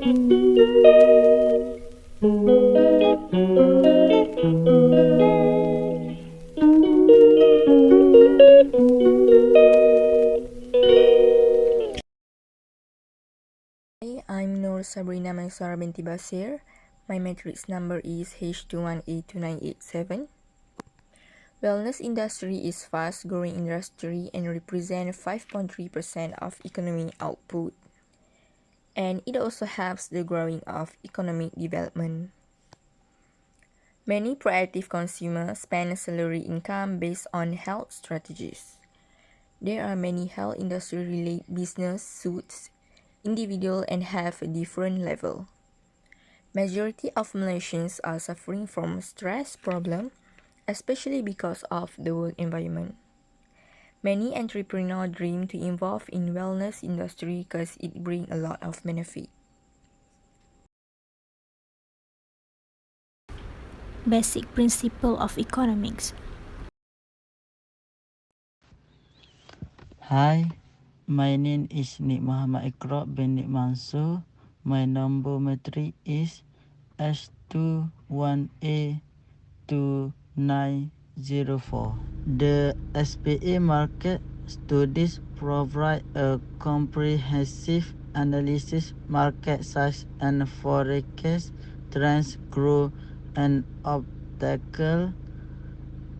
I'm SABRINA MAISARA binti Basir. My matrix number is H21A2987. Wellness industry is fast-growing industry and represent 5.3% of economic output. And it also helps the growing of economic development. Many proactive consumers spend salary income based on health strategies. There are many health industry-related business suits individual and have a different level. Majority of Malaysians are suffering from stress problem, especially because of the work environment. Many entrepreneurs dream to involve in wellness industry because it brings a lot of benefit. Basic principle of economics. Hi, my name is Muhammad IQRAQ bin Mansur. My number matric is S21A2904. The SPA market studies provide a comprehensive analysis market size and forecast trends, growth and obstacle,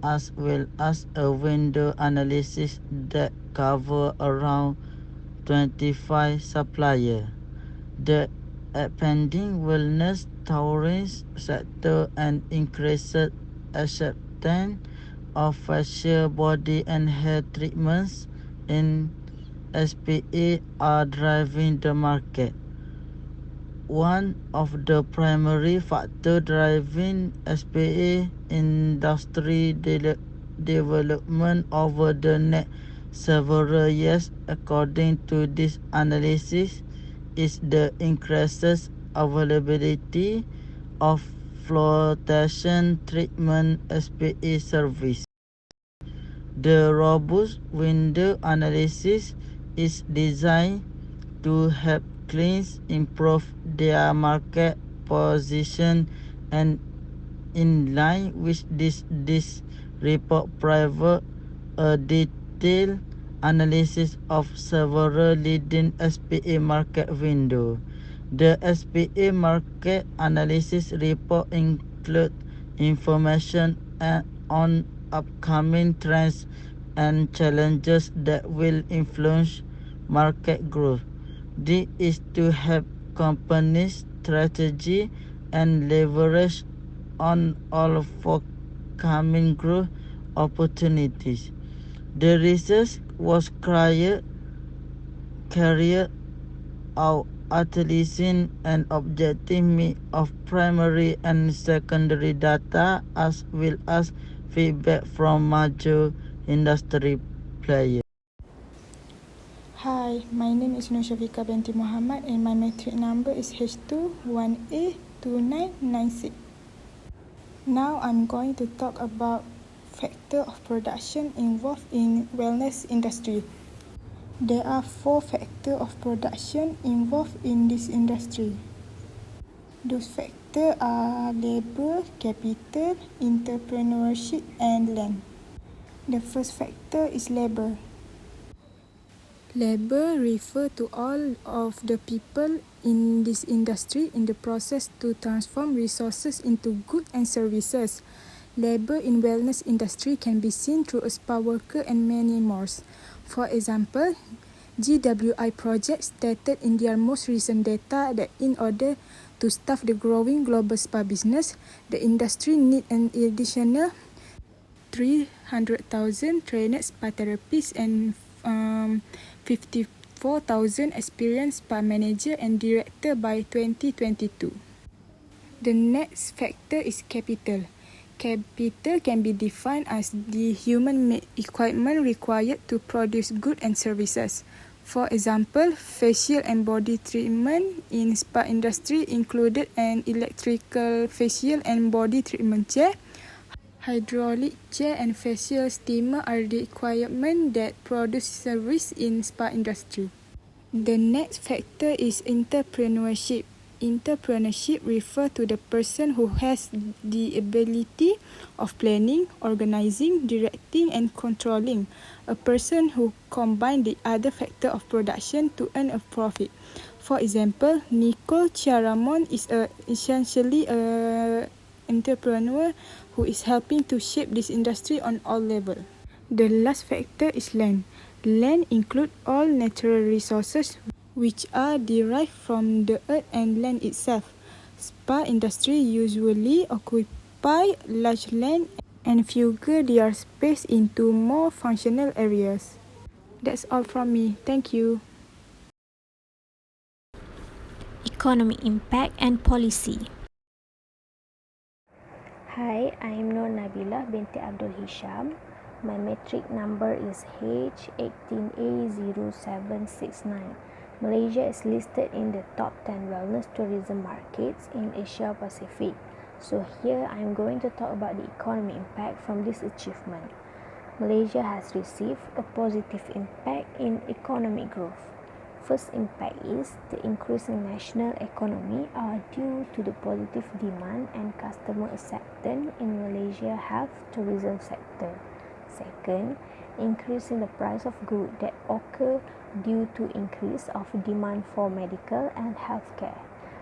as well as a window analysis that cover around 25 suppliers. The expanding wellness tourism sector and increased acceptance of facial, body and hair treatments in SPA are driving the market. One of the primary factors driving SPA industry development over the next several years, according to this analysis, is the increased availability of flotation treatment SPA service. The robust window analysis is designed to help clients improve their market position, and in line with this report provides a detailed analysis of several leading SPA market windows. The SPA market analysis report includes information on upcoming trends and challenges that will influence market growth. This is to help companies strategy and leverage on all forthcoming growth opportunities. The research was carried out utilizing an objective mix of primary and secondary data, as well as feedback from major industry players. Hi, my name is SYAFIKA binti MOHAMMAD and my matric number is H21A2996. Now I'm going to talk about factor of production involved in wellness industry. There are 4 factors of production involved in this industry. Those factors are labor, capital, entrepreneurship and land. The first factor is labor. Labor refers to all of the people in this industry in the process to transform resources into goods and services. Labor in wellness industry can be seen through a spa worker and many more. For example, GWI project stated in their most recent data that in order to staff the growing global spa business, the industry need an additional 300,000 trained spa therapists and 54,000 experienced spa manager and director by 2022. The next factor is capital. Capital can be defined as the human-made equipment required to produce goods and services. For example, facial and body treatment in spa industry included an electrical facial and body treatment chair. Hydraulic chair and facial steamer are the equipment that produce service in spa industry. The next factor is entrepreneurship. Entrepreneurship refers to the person who has the ability of planning, organizing, directing and controlling. A person who combines the other factors of production to earn a profit. For example, Nicole Chiaramon is essentially an entrepreneur who is helping to shape this industry on all levels. The last factor is land. Land includes all natural resources which are derived from the earth and land itself. Spa industry usually occupy large land and figure their space into more functional areas. That's all from me. Thank you. Economic impact and policy. Hi, I am Nabilah binti ABDUL Hisham. My metric number is H18A0769. Malaysia is listed in the top 10 wellness tourism markets in Asia Pacific. So here I am going to talk about the economic impact from this achievement. Malaysia has received a positive impact in economic growth. First impact is the increase in national economy are due to the positive demand and customer acceptance in Malaysia health tourism sector. Second, increase in the price of goods that occur due to increase of demand for medical and healthcare.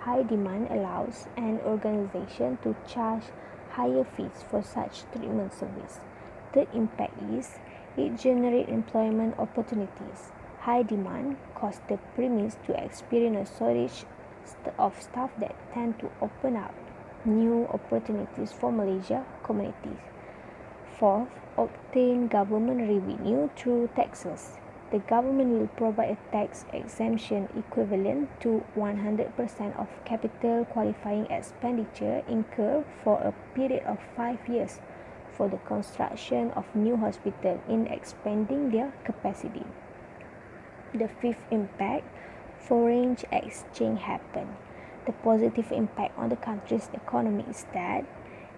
High demand allows an organization to charge higher fees for such treatment service. Third impact is it generates employment opportunities. High demand causes the premise to experience a shortage of staff that tend to open up new opportunities for Malaysia communities. Fourth, obtain government revenue through taxes. The government will provide a tax exemption equivalent to 100% of capital qualifying expenditure incurred for a period of 5 years for the construction of new hospitals in expanding their capacity. The fifth impact, foreign exchange happened. The positive impact on the country's economy is that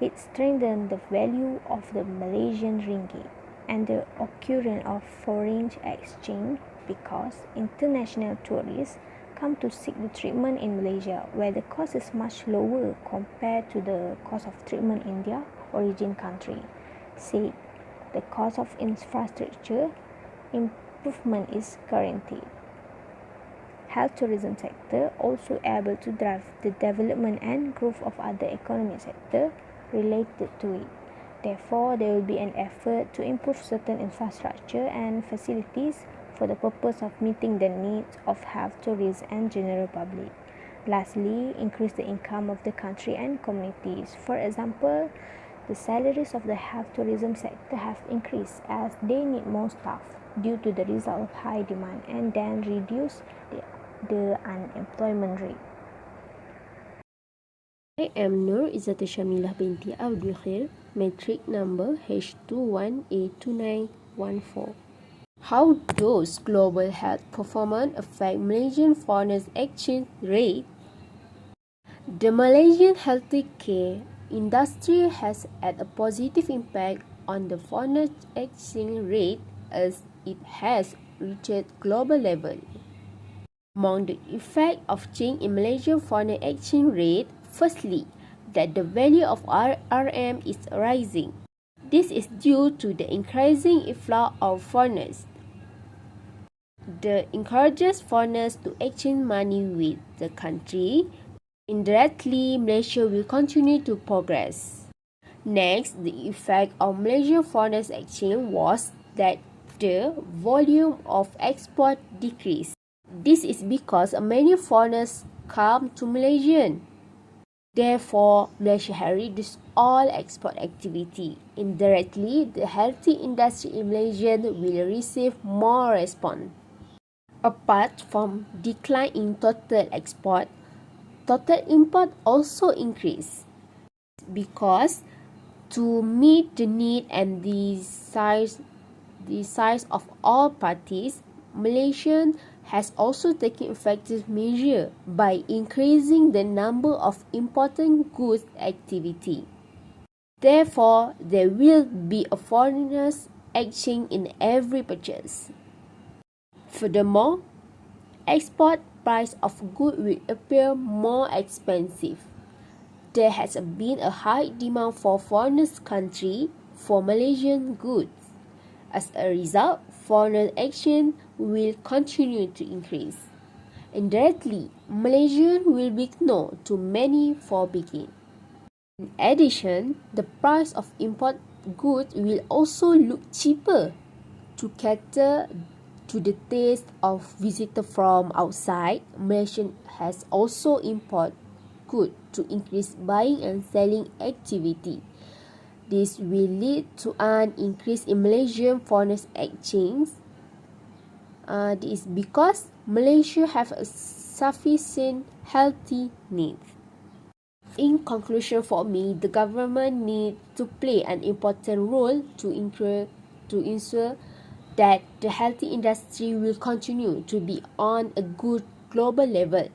it strengthened the value of the Malaysian ringgit and the occurrence of foreign exchange because international tourists come to seek the treatment in Malaysia where the cost is much lower compared to the cost of treatment in their origin country. Said, the cost of infrastructure improvement is guaranteed. Health tourism sector also able to drive the development and growth of other economic sector related to it. Therefore, there will be an effort to improve certain infrastructure and facilities for the purpose of meeting the needs of health tourists and general public. Lastly, increase the income of the country and communities. For example, the salaries of the health tourism sector have increased as they need more staff due to the result of high demand and then reduce the unemployment rate. I am IZATUL SYAMILAH binti ABDUL, metric number H21A2914. How does global health performance affect Malaysian foreign exchange rate? The Malaysian healthcare industry has had a positive impact on the foreign exchange rate as it has reached global level. Among the effects of change in Malaysian foreign exchange rate, firstly, that the value of RM is rising. This is due to the increasing inflow of foreigners. The encourages foreigners to exchange money with the country. Indirectly, Malaysia will continue to progress. Next, the effect of Malaysian foreign exchange was that the volume of export decreased. This is because many foreigners come to Malaysia. Therefore, Malaysia has reduced all export activity. Indirectly, the healthy industry in Malaysia will receive more response. Apart from decline in total export, total import also increased because to meet the need and the size of all parties, Malaysia has also taken effective measures by increasing the number of important goods activity. Therefore, there will be a foreigners exchange in every purchase. Furthermore, export price of goods will appear more expensive. There has been a high demand for foreigners' country for Malaysian goods. As a result, foreign exchange will continue to increase. Indirectly, Malaysian will be known to many for begin. In addition, the price of import goods will also look cheaper to cater to the taste of visitors from outside. Malaysia has also import goods to increase buying and selling activity. This will lead to an increase in Malaysian foreign exchange. This is because Malaysia have a sufficient healthy needs. In conclusion, for me, the government needs to play an important role to ensure that the healthy industry will continue to be on a good global level.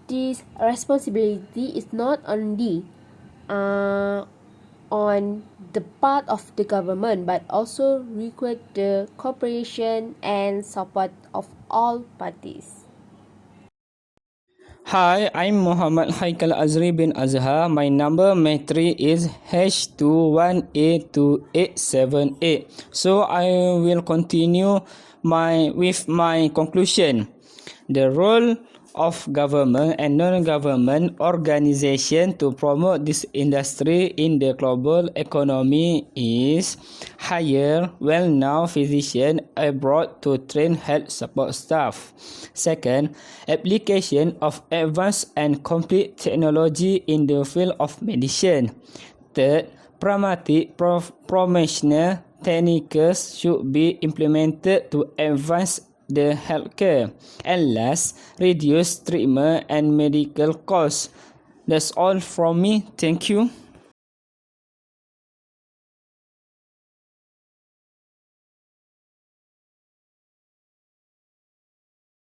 This responsibility is not only on the part of the government but also require the cooperation and support of all parties. Hi, I'm MOHAMMAD HAIQAL AZRI bin Azhar. My number matric is H21A2878. So I will continue with my conclusion. The role of government and non-government organization to promote this industry in the global economy is hire well-known physicians abroad to train health support staff. Second, application of advanced and complete technology in the field of medicine. Third, pragmatic professional techniques should be implemented to advance the healthcare. And last, reduce treatment and medical costs. That's all from me. Thank you.